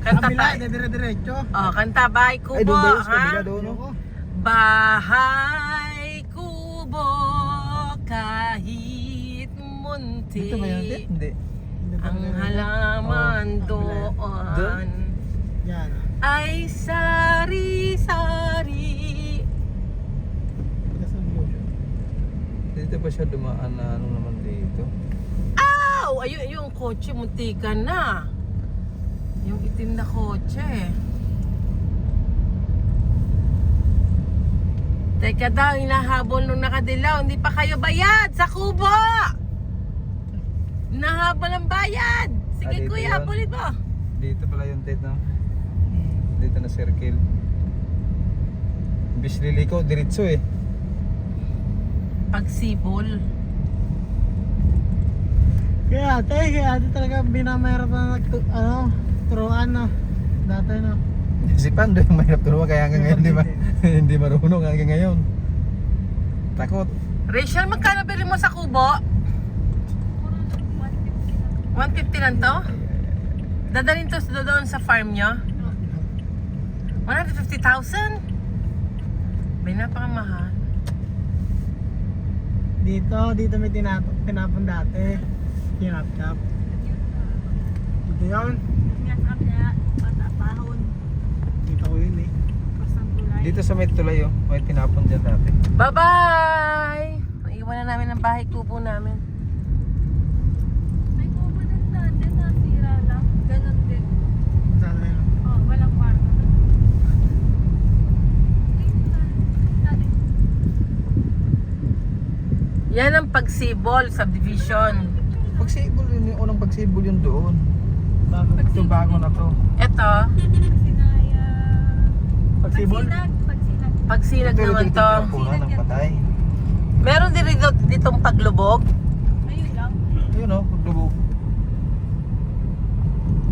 Kanta Kabila, tayo. dire-diretso. Oh, kanta bahay Ay, kubo, doon ba yun? Sa ha? kabila doon, no? Ako. Bahay kubo kahit munti. Dito ba yan? Hindi. Ang halaman Doon? doon Yan. ay sari-sari. Dito pa siya dumaan na ano naman dito. Aw! Ayun, yung kotse, muntikan na. Yung itim na kotse. Teka daw, hinahabol nung nakadilaw. Hindi pa kayo bayad sa kubo! Hinahabol ang bayad! Sige dito kuya, yun. habulin mo. Dito pala yung tent, no? Dito na circle. Bis liliko, diretso eh. Pagsibol. Kaya ate talaga binamayarap na turuan na. Dati na. Si Pando yung mahirap turuan kaya hanggang ngayon, di ba? Hindi marunong hanggang ngayon. Takot. Rachel, magkano bili mo sa kubo? 150 lang to? Dadalhin to doon sa farm nyo? 150,000? May napakamahal. Dito may tinapon dati. Tinap-tap. Dito yun. Dito ko yun eh. Dito sa may tulay, oh. May tinapon dyan dati. Bye-bye! Iwan na namin ang bahay kubo namin. May kubo din dati na sira lang. Ganon din. Sana yun. Oh, walang kwarto. Dati. Yan ang pagsibol subdivision. Pagsibol yun, yung unang pagsibol yun doon. Ito bago na to. Ito, Sinaya. Pagsibol? pagsinag naman to. Punan ng patay. Meron din ditong paglubog. Ayun lang. Yun, oh, paglubog.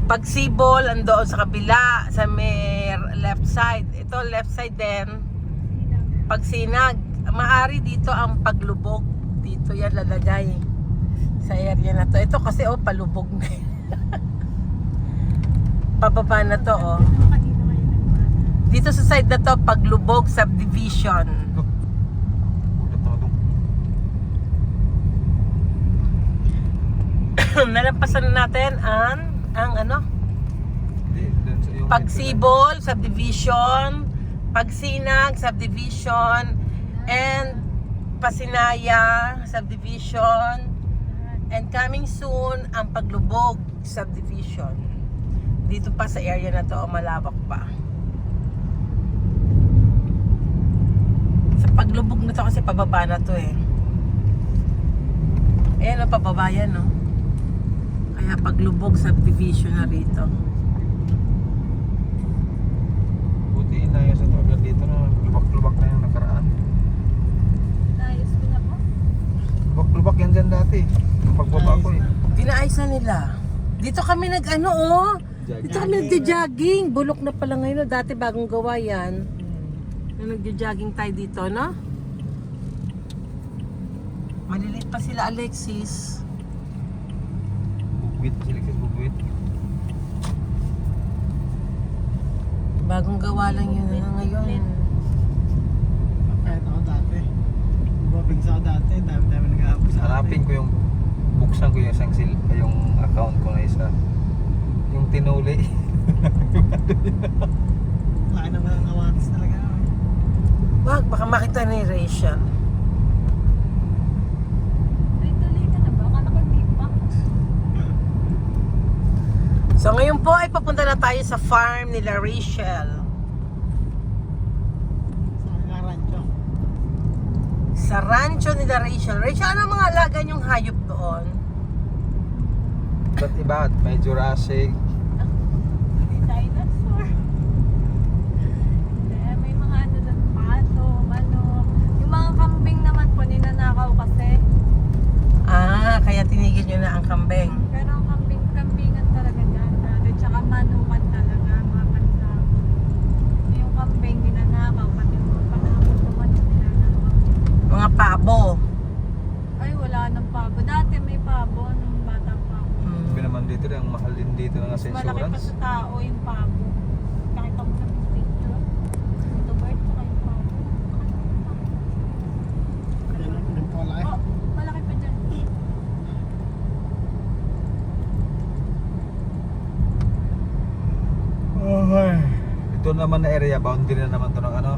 Pagsibol, andoon sa kabila, sa may left side. Ito, left side din. Pagsinag. Maari dito ang paglubog. Dito yan lalagay. Sa area na to. Ito kasi, oh, palubog na. Pababa na to, oh. Kanina kayo nagmana. Dito sa side na to, paglubog subdivision. Ulat na ito. Nalampasan na natin ang ano? Pagsibol, subdivision, Pagsinag, subdivision, and Pasinaya, subdivision, and coming soon, ang Paglubog, subdivision. Dito pa sa area na to, malawak pa. Sa Paglubog na to kasi pababa na to eh. Ayan ang pababa yan, no? Kaya Paglubog, subdivision na rito. Buti inayos ito agad dito na lubak-lubak na yung nakaraan. Naayos ko na po. Lubak-lubak yan dyan dati. Yung pagbaba ko eh. Pinaayos na nila. Dito kami nag-ano, oh. Jogging. Dito kami nagja-jogging. Bulok na pala ngayon. Dati bagong gawa yan. Nagja-jogging tayo dito, no? Maliliit pa sila, Alexis. Bugwit pa sila kasi bugwit. Bagong gawa lang yun ngayon. Kahit ako dati. Bumabigsa ako dati. Dami-dami nag-aabot sa Hanapin ko yung buksan ko yung isang yung account ko na isa. Yung tinuli. Laki naman ang kawatis talaga. Wag, baka makita ni Rachel. Ay, tuloy ka na ba? Akala ko di pa. So ngayon po ay papunta na tayo sa farm nila Rachel. Sa rancho. Sa rancho nila Rachel. Rachel, ano mga alaga niyong hayop doon? Ba't iba? May Jurassic. Hindi dinosaur. Hindi, may mga ano doon, pato, manok. Yung mga kambing naman po, ninanakaw kasi. Ah, kaya tinigil niyo na ang kambing. Pero ang kambingan talaga dyan. Tsaka manukan talaga, mga pansa. Yung kambing, ninanakaw. Pati yung mga panahon naman yung ninanakaw. Mga pabo. Ay, wala nang pabo. Dati may pabo nung bata pa ako. Sabi naman dito rin, ang mahal din dito ng entrance? sa tao yung pabo. Nakita mo sa picture. Ito bird, saka yung pabo. Ganun po wala eh. Oh, malaki pa dyan. Okay. Ito naman na area, boundary na naman to ng ano,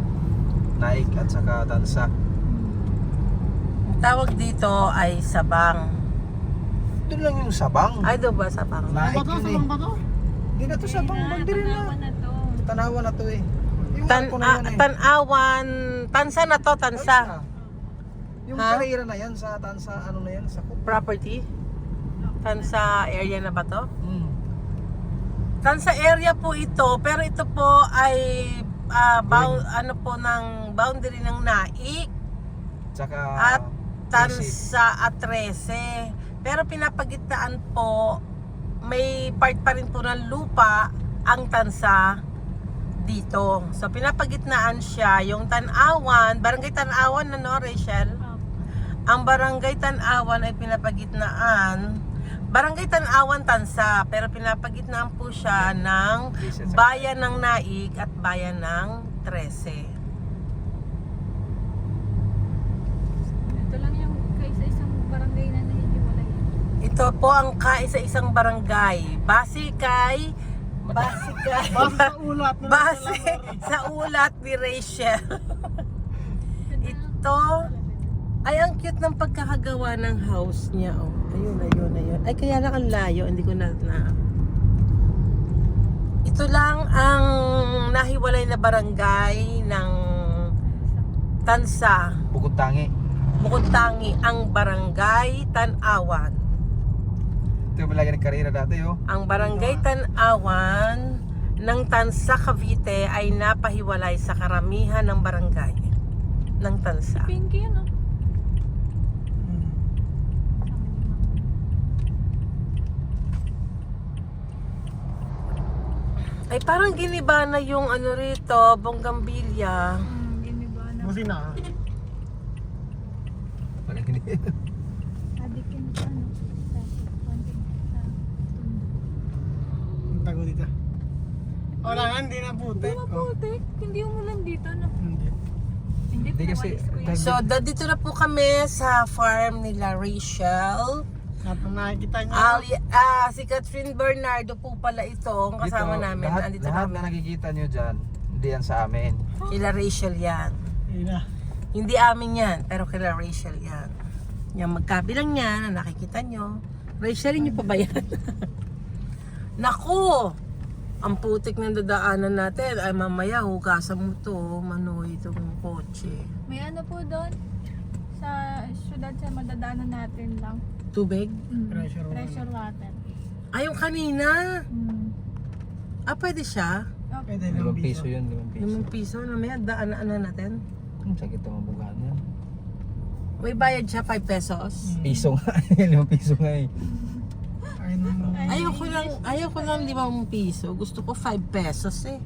Naik at saka Tansa. Ang tawag dito ay Sabang. Doon lang yung Sabang. Ay, doon ba Sabang? Naik Ano ba to? yun eh. Saan ba to? Hindi na to Sabang, boundary Tanawan na. na to. Tanawan na to eh. Yung arko na yan eh. Tanawan, Tansa na to, Tansa. Yung Ha? karera na yan sa Tansa, ano na yan, sa Property? Tansa area na ba to? Hmm. Tansa area po ito, pero ito po ay ano po ng boundary ng Naik Tsaka at Tansa at 13. Pero pinapagitnaan po, may part pa rin po ng lupa ang Tansa dito. So pinapagitnaan siya, yung Tanawan, Barangay Tanawan na no, Rachel? Ang Barangay Tanawan ay pinapagitnaan Barangay Tanawan Tansa, pero pinapagitnaan po siya ng bayan ng Naik at bayan ng 13. Ito lang yung kaisa-isang barangay na nahihiwalay. Ito po ang kaisa-isang barangay. Base kay Base sa ulat. na base sa ulat ni Rachel. Ito ay ang cute ng pagkakagawa ng house niya. Oh. Ayun. Ay kaya lang ang layo, hindi ko na. Ito lang ang nahiwalay na barangay ng Tansa. Bukod tangi. Bukod tangi ang Barangay Tanawan. Ito yung malagi ng karera dati oh. Ang Barangay Tanawan ng Tansa, Cavite ay napahiwalay sa karamihan ng barangay ng Tansa. Pinky yun, oh. Ay parang giniba na yung ano rito, Bonggambilya. Giniba na. Busi na. Parang hindi. Adikin ka, no? Konting sa tundo. Ang tago dito. Wala nga, hindi na puti. Di maputik. Hindi umulan dito, no? Hindi. Hindi Hindi kasi pinawalis ko yun. So, dito na po kami sa farm nila Rachel. At ang nakikita niyo, Si Catherine Bernardo po pala ito, ang kasama namin. Lahat, Andito lahat kami. na nakikita nyo dyan, hindi yan sa amin. Kila Rachel yan. yun na. Hindi amin yan, pero kila Rachel yan. Yung magkabilang yan, na nakikita nyo. Rachel, nyo pa ba yan? Naku! Ang putik ng dadaanan natin ay mamaya hugasan mo to, manoy itong kotse. May ano po doon? Sa syudad sa madadaanan natin lang. Tubig? Pressure water. Pressure water. Ay, yung kanina. Pwede siya? Pwede 5 lang piso piso. yun, 5 piso. $5 na may daanan natin. Sakit ang mabugaan yan. May bayad siya 5 pesos. Piso nga, 5 piso nga eh. Ay, naman. Ayoko ng 5 piso. Gusto ko 5 pesos eh.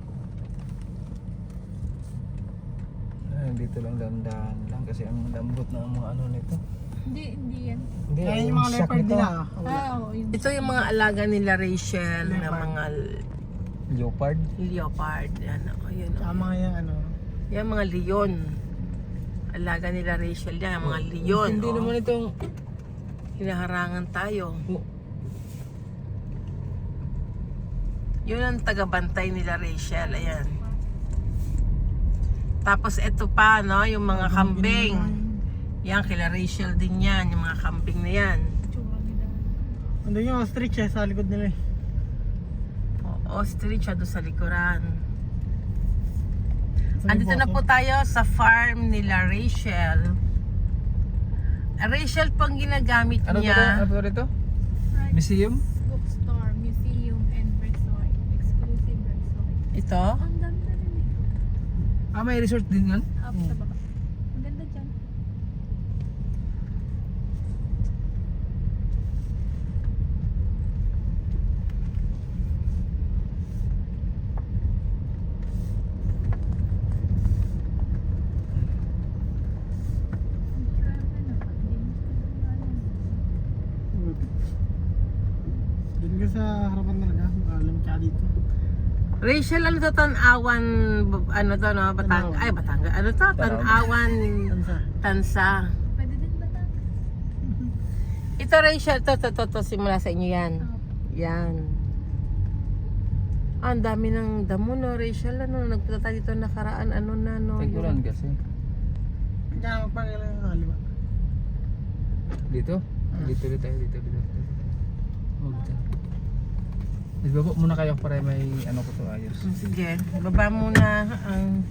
Dito lang dandan lang kasi ang lambot na ang mga ano nito. Hindi yan. Hindi, Kaya yung mga shock leopard nito. nila. Oo, yun. Ito yung mga alaga nila Rachel na Leopard. mga Leopard. leopard. Yan, yun. Tama yung ano. Yan mga leon. Alaga nila Rachel yan, yung mga leon. Hindi naman itong Hinaharangan tayo. Yun ang tagabantay nila Rachel. Ayan. Tapos ito pa, no, yung mga kambing. Yan, kila Rachel din yan. Yung mga kambing na yan. Tsura nila. Andun yung ostrich eh, sa likod nila eh. Ostrich siya doon sa likuran. Sa Andito na liboso. po tayo sa farm nila Rachel. Rachel pang ginagamit ano to? niya. Ano to rito? Right. Museum? Bookstore, museum, and resort. Exclusive resort. Ito. Ang ganda rin eh. May resort din yan? Up sa baba. Ang ganda dyan. Doon ka sa harapan talaga, alam ka dito. Rachel, ano to? Tanawan, ano to, no? Batanga. Ay, Batanga. Ano to? Tanawan, Tansa. Tansa. Pwede din ba tayo? Ito, Rachel, to, simula sa inyo yan. Yan. Ah, ang dami ng damo, no, Rachel, ano, nagpunta tayo dito nakaraan, ano na, no? Tagpulan kasi. Diyan ang pangalan sa kaliwa. Dito? Dito tayo, dito. Oh, dito. Baba muna kayo para may ano ko to ayos. Sige, baba muna ang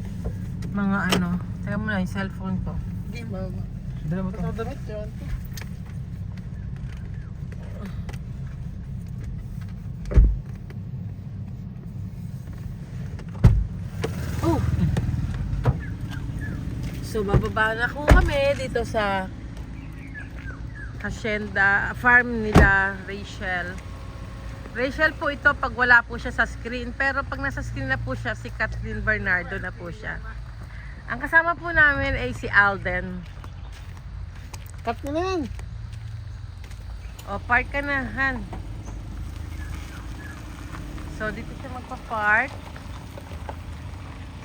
mga ano. Teka muna yung cellphone ko. Hindi, baba. Dala mo to. Ito damit yun. Oh! So, bababa na ko kami dito sa hacienda, farm nila, Rachel. Rachel po ito pag wala po siya sa screen. Pero pag nasa screen na po siya, si Kathleen Bernardo na po siya. Ang kasama po namin ay si Alden. Cut mo na yan. O, park ka na, Han. So, dito siya magpa-park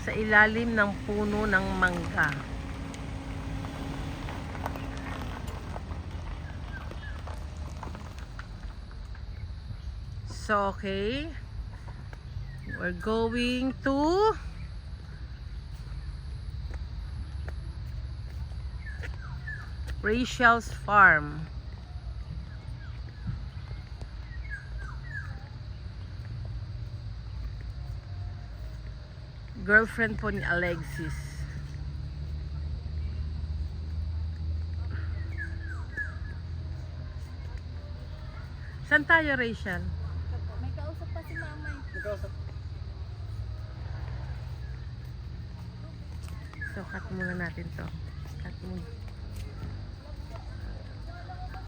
sa ilalim ng puno ng mangga. So, okay. We're going to Rachel's farm. Girlfriend po ni Alexis. Saan tayo, Rachel? May kausap pa si mama eh. So, cut muna natin to. Cut muna.